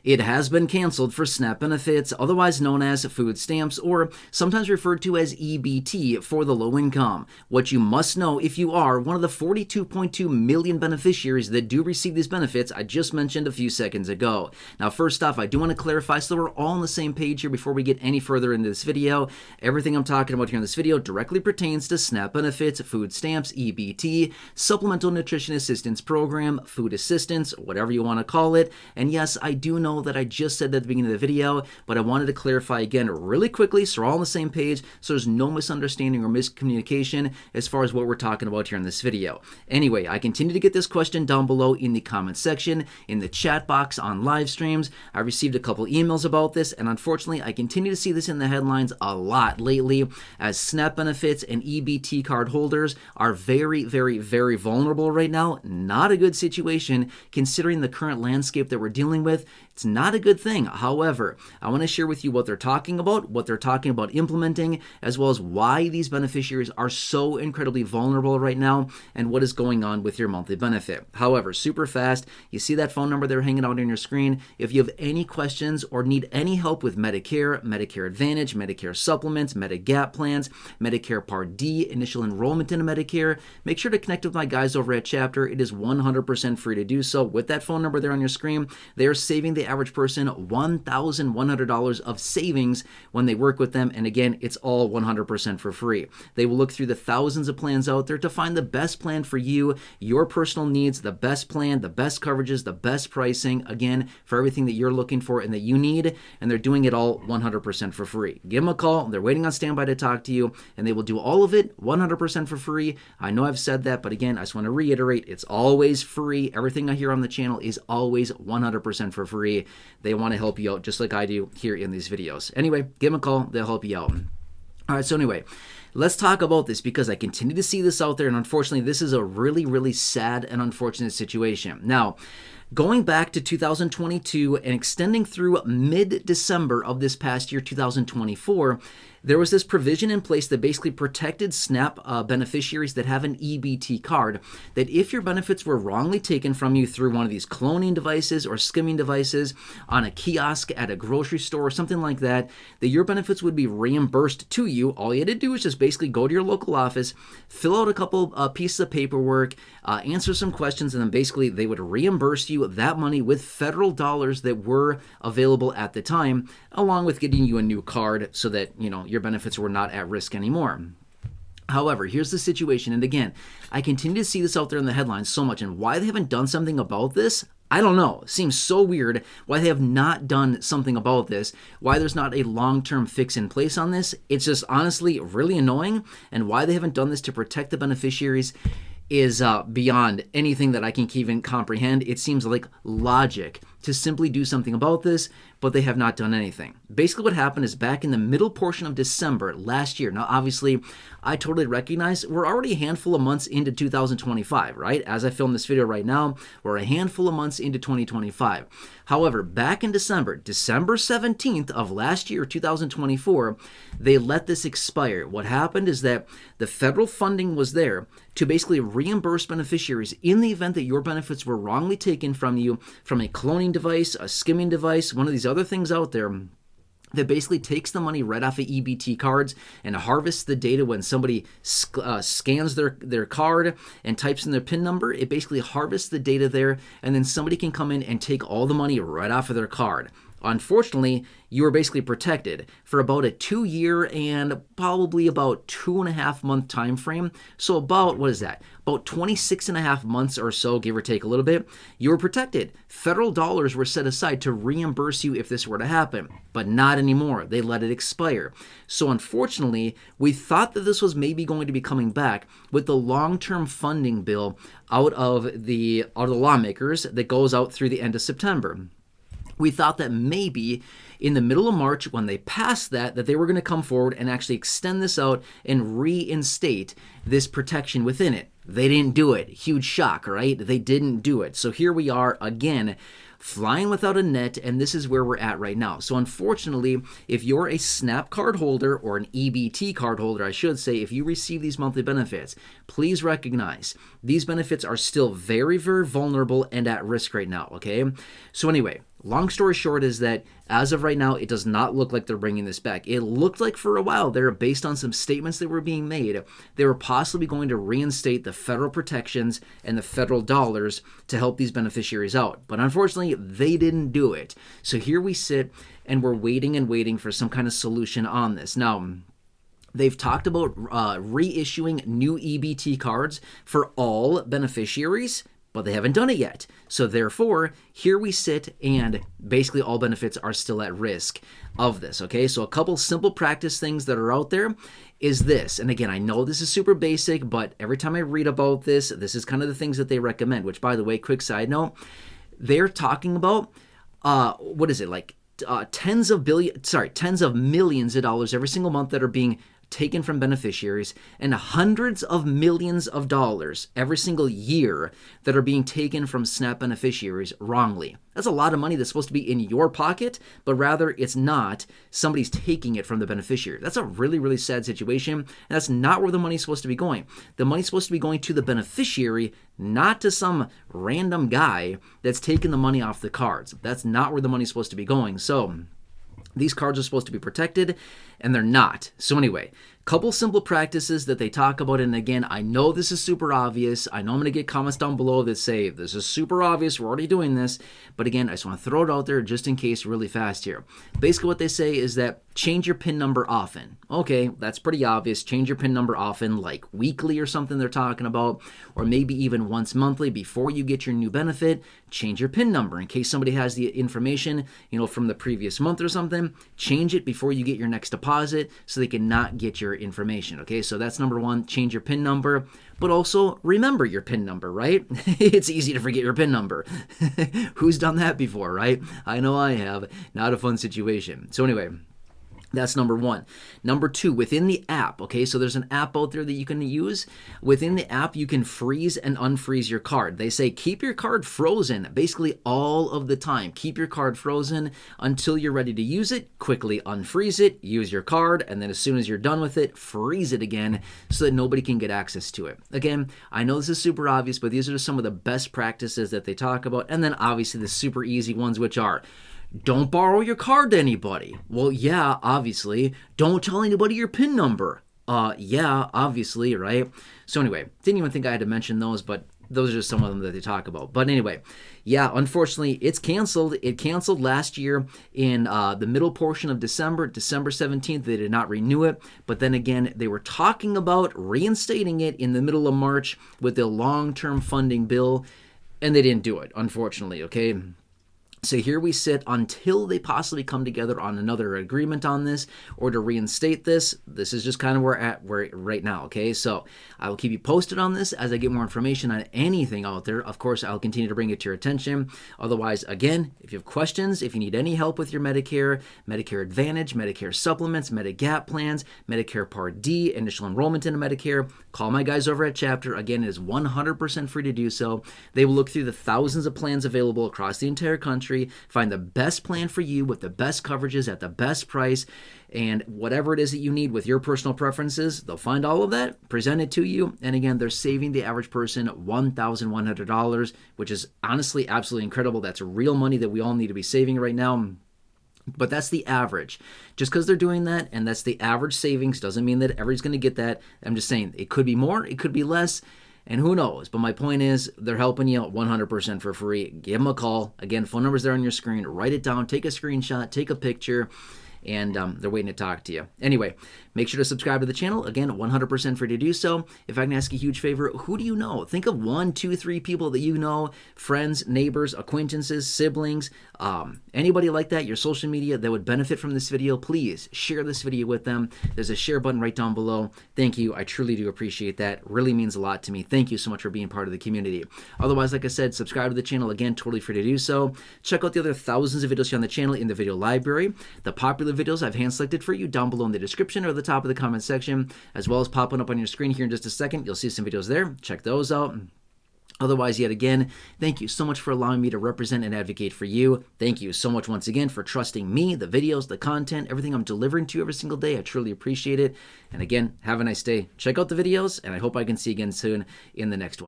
It has been canceled for SNAP benefits, otherwise known as food stamps, or sometimes referred to as EBT for the low income. What you must know if you are one of the 42.2 million beneficiaries that do receive these benefits I just mentioned a few seconds ago. Now, first off, I do want to clarify so we're all on the same page here before we get any further into this video. Everything I'm talking about here in this video directly pertains to SNAP benefits, food stamps, EBT, Supplemental Nutrition Assistance Program, food assistance, whatever you want to call it. And yes, I do know that I just said that at the beginning of the video, but I wanted to clarify again really quickly so we're all on the same page, so there's no misunderstanding or miscommunication as far as what we're talking about here in this video. Anyway, I continue to get this question down below in the comment section, in the chat box, on live streams. I received a couple emails about this, and unfortunately, I continue to see this in the headlines a lot lately, as SNAP benefits and EBT card holders are very, very, very vulnerable right now. Not a good situation considering the current landscape that we're dealing with. It's not a good thing. However, I want to share with you what they're talking about implementing, as well as why these beneficiaries are so incredibly vulnerable right now and what is going on with your monthly benefit. However, super fast, you see that phone number there hanging out on your screen. If you have any questions or need any help with Medicare, Medicare Advantage, Medicare Supplements, Medicare Plans, Medicare Part D, initial enrollment into Medicare, make sure to connect with my guys over at Chapter. It is 100% free to do so. With that phone number there on your screen, they are saving the average person $1,100 of savings when they work with them. And again, it's all 100% for free. They will look through the thousands of plans out there to find the best plan for you, your personal needs, the best plan, the best coverages, the best pricing, again, for everything that you're looking for and that you need. And they're doing it all 100% for free. Give them a call. They're waiting on standby to talk to you, and they will do all of it 100% for free. I know I've said that, but again, I just want to reiterate, it's always free. Everything I hear on the channel is always 100% for free. They want to help you out just like I do here in these videos. Anyway, give them a call. They'll help you out. All right, so anyway, let's talk about this because I continue to see this out there, and unfortunately, this is a really, really sad and unfortunate situation. Now, going back to 2022 and extending through mid-December of this past year, 2024, there was this provision in place that basically protected SNAP beneficiaries that have an EBT card, that if your benefits were wrongly taken from you through one of these cloning devices or skimming devices on a kiosk at a grocery store or something like that, that your benefits would be reimbursed to you. All you had to do is just basically go to your local office, fill out a couple pieces of paperwork, answer some questions, and then basically they would reimburse you that money with federal dollars that were available at the time, along with getting you a new card so that, your benefits were not at risk anymore. However, here's the situation, and again, I continue to see this out there in the headlines so much, and why they haven't done something about this, I don't know. It seems so weird why they have not done something about this, why there's not a long-term fix in place on this. It's just honestly really annoying, and why they haven't done this to protect the beneficiaries is beyond anything that I can even comprehend. It seems like logic to simply do something about this, but they have not done anything. Basically what happened is back in the middle portion of December last year, now obviously I totally recognize we're already a handful of months into 2025, right? As I film this video right now, we're a handful of months into 2025. However, back in December 17th of last year, 2024, they let this expire. What happened is that the federal funding was there to basically reimburse beneficiaries in the event that your benefits were wrongly taken from you from a cloning device, a skimming device, one of these other things out there that basically takes the money right off of EBT cards and harvests the data when somebody scans their card and types in their PIN number. It basically harvests the data there, and then somebody can come in and take all the money right off of their card. Unfortunately, you were basically protected for about a 2-year and probably about 2.5 month time frame. So about, what is that? About 26.5 months or so, give or take a little bit, you were protected. Federal dollars were set aside to reimburse you if this were to happen, but not anymore. They let it expire. So unfortunately, we thought that this was maybe going to be coming back with the long-term funding bill out of the lawmakers that goes out through the end of September. We thought that maybe in the middle of March, when they passed that they were going to come forward and actually extend this out and reinstate this protection within it. They didn't do it. Huge shock, right? They didn't do it. So here we are again, flying without a net, and this is where we're at right now. So unfortunately, if you're a SNAP card holder, or an EBT card holder, I should say, if you receive these monthly benefits, please recognize these benefits are still very, very vulnerable and at risk right now, okay? So anyway, long story short is that as of right now, it does not look like they're bringing this back. It looked like for a while there, based on some statements that were being made, they were possibly going to reinstate the federal protections and the federal dollars to help these beneficiaries out. But unfortunately, they didn't do it. So here we sit and we're waiting and waiting for some kind of solution on this. Now, they've talked about reissuing new EBT cards for all beneficiaries, but they haven't done it yet. So therefore, here we sit and basically all benefits are still at risk of this, okay? So a couple simple practice things that are out there is this. And again, I know this is super basic, but every time I read about this, this is kind of the things that they recommend, which by the way, quick side note, they're talking about, tens of millions of dollars every single month that are being taken from beneficiaries, and hundreds of millions of dollars every single year that are being taken from SNAP beneficiaries wrongly. That's a lot of money that's supposed to be in your pocket, but rather it's not. Somebody's taking it from the beneficiary. That's a really, really sad situation, and that's not where the money's supposed to be going. The money's supposed to be going to the beneficiary, not to some random guy that's taking the money off the cards. That's not where the money's supposed to be going. So these cards are supposed to be protected, and they're not. So anyway, couple simple practices that they talk about, and again, I know this is super obvious. I know I'm going to get comments down below that say, this is super obvious, we're already doing this. But again, I just want to throw it out there just in case really fast here. Basically what they say is that change your PIN number often. Okay, that's pretty obvious. Change your PIN number often, like weekly or something they're talking about, or maybe even once monthly before you get your new benefit. Change your PIN number in case somebody has the information, from the previous month or something. Change it before you get your next deposit so they cannot get your information. Okay, so that's number one, change your PIN number, but also remember your PIN number, right? It's easy to forget your PIN number. Who's done that before, right? I know I have. Not a fun situation. So anyway, that's number one. Number two, within the app, okay, so there's an app out there that you can use. Within the app, you can freeze and unfreeze your card. They say keep your card frozen basically all of the time. Keep your card frozen until you're ready to use it. Quickly unfreeze it, use your card, and then as soon as you're done with it, freeze it again so that nobody can get access to it. Again, I know this is super obvious, but these are some of the best practices that they talk about. And then obviously the super easy ones, which are, don't borrow your card to anybody. Well, yeah, obviously. Don't tell anybody your PIN number. Yeah, obviously, right? So anyway, didn't even think I had to mention those, but those are just some of them that they talk about. But anyway, yeah, unfortunately, it's canceled. It canceled last year in the middle portion of December 17th. They did not renew it. But then again, they were talking about reinstating it in the middle of March with the long-term funding bill, and they didn't do it, unfortunately, okay? So here we sit until they possibly come together on another agreement on this or to reinstate this. This is just kind of where we're at right now, okay? So I will keep you posted on this as I get more information on anything out there. Of course, I'll continue to bring it to your attention. Otherwise, again, if you have questions, if you need any help with your Medicare, Medicare Advantage, Medicare Supplements, Medigap plans, Medicare Part D, initial enrollment into Medicare, call my guys over at Chapter. Again, it is 100% free to do so. They will look through the thousands of plans available across the entire country, find the best plan for you with the best coverages at the best price, and whatever it is that you need with your personal preferences, they'll find all of that, present it to you, and again, they're saving the average person $1,100, which is honestly absolutely incredible. That's real money that we all need to be saving right now. But that's the average. Just because they're doing that and that's the average savings doesn't mean that everybody's going to get that. I'm just saying it could be more, it could be less, and who knows. But my point is they're helping you out 100% for free. Give them a call. Again, phone number's there on your screen. Write it down. Take a screenshot. Take a picture. And they're waiting to talk to you. Anyway, make sure to subscribe to the channel. Again, 100% free to do so. If I can ask a huge favor, who do you know? Think of 1, 2, 3 people that you know, friends, neighbors, acquaintances, siblings, anybody like that, your social media that would benefit from this video. Please share this video with them. There's a share button right down below. Thank you. I truly do appreciate that. It really means a lot to me. Thank you so much for being part of the community. Otherwise, like I said, subscribe to the channel. Again, totally free to do so. Check out the other thousands of videos here on the channel in the video library. The popular videos I've hand selected for you down below in the description or the top of the comment section, as well as popping up on your screen here in just a second. You'll see some videos there. Check those out. Otherwise, yet again, thank you so much for allowing me to represent and advocate for you. Thank you so much once again for trusting me, the videos, the content, everything I'm delivering to you every single day. I truly appreciate it. And again, have a nice day. Check out the videos, and I hope I can see you again soon in the next one.